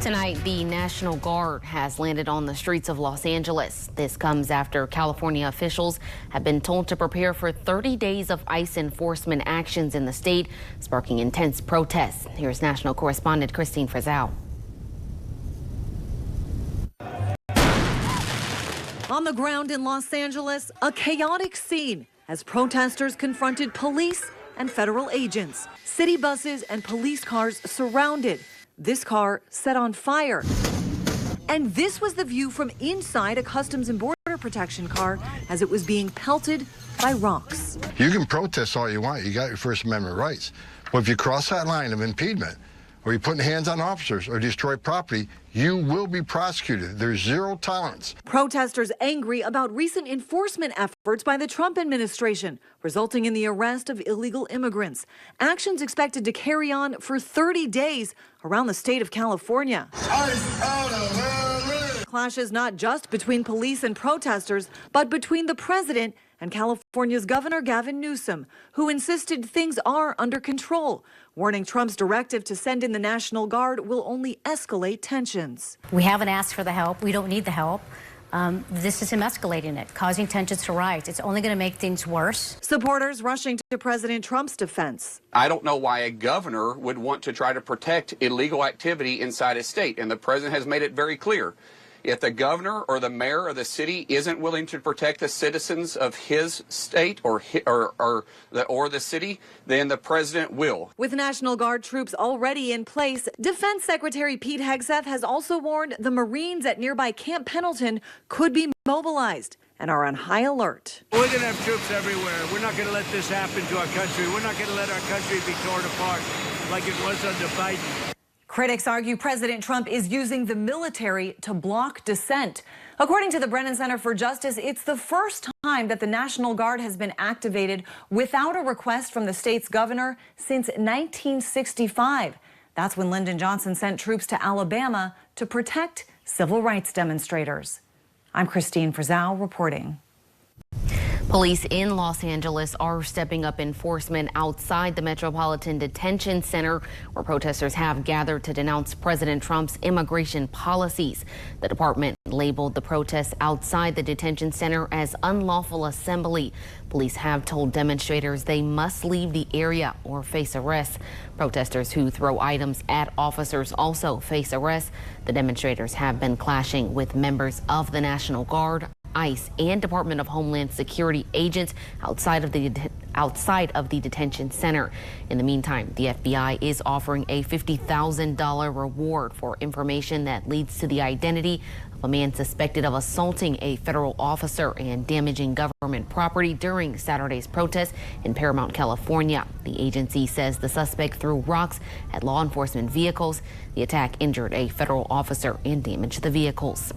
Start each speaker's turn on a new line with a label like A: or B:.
A: Tonight, the National Guard has landed on the streets of Los Angeles. This comes after California officials have been told to prepare for 30 days of ICE enforcement actions in the state, sparking intense protests. Here's national correspondent Christine Frizzell.
B: On the ground in Los Angeles, a chaotic scene as protesters confronted police and federal agents. City buses and police cars surrounded. This car set on fire. And this was the view from inside a Customs and Border Protection car as it was being pelted by rocks.
C: You can protest all you want. You got your First Amendment rights. But if you cross that line of impediment, or you're putting hands on officers or destroy property, you will be prosecuted. There's zero tolerance.
B: Protesters angry about recent enforcement efforts by the Trump administration, resulting in the arrest of illegal immigrants. Actions expected to carry on for 30 days around the state of California. Clashes not just between police and protesters, but between the president and California's Governor Gavin Newsom, who insisted things are under control, warning Trump's directive to send in the National Guard will only escalate tensions.
D: We haven't asked for the help. We don't need the help. This is him escalating it, causing tensions to rise. It's only going to make things worse.
B: Supporters rushing to President Trump's defense.
E: I don't know why a governor would want to try to protect illegal activity inside his state, and the president has made it very clear. If the governor or the mayor of the city isn't willing to protect the citizens of his state or the city, then the president will.
B: With National Guard troops already in place, Defense Secretary Pete Hegseth has also warned the Marines at nearby Camp Pendleton could be mobilized and are on high alert.
F: We're going to have troops everywhere. We're not going to let this happen to our country. We're not going to let our country be torn apart like it was under Biden.
B: Critics argue President Trump is using the military to block dissent. According to the Brennan Center for Justice, it's the first time that the National Guard has been activated without a request from the state's governor since 1965. That's when Lyndon Johnson sent troops to Alabama to protect civil rights demonstrators. I'm Christine Frizzell reporting.
A: Police in Los Angeles are stepping up enforcement outside the Metropolitan Detention Center, where protesters have gathered to denounce President Trump's immigration policies. The department labeled the protests outside the detention center as unlawful assembly. Police have told demonstrators they must leave the area or face arrest. Protesters who throw items at officers also face arrest. The demonstrators have been clashing with members of the National Guard, ICE, and Department of Homeland Security agents outside of the detention center. In the meantime, the FBI is offering a $50,000 reward for information that leads to the identity of a man suspected of assaulting a federal officer and damaging government property during Saturday's protest in Paramount, California. The agency says the suspect threw rocks at law enforcement vehicles. The attack injured a federal officer and damaged the vehicles.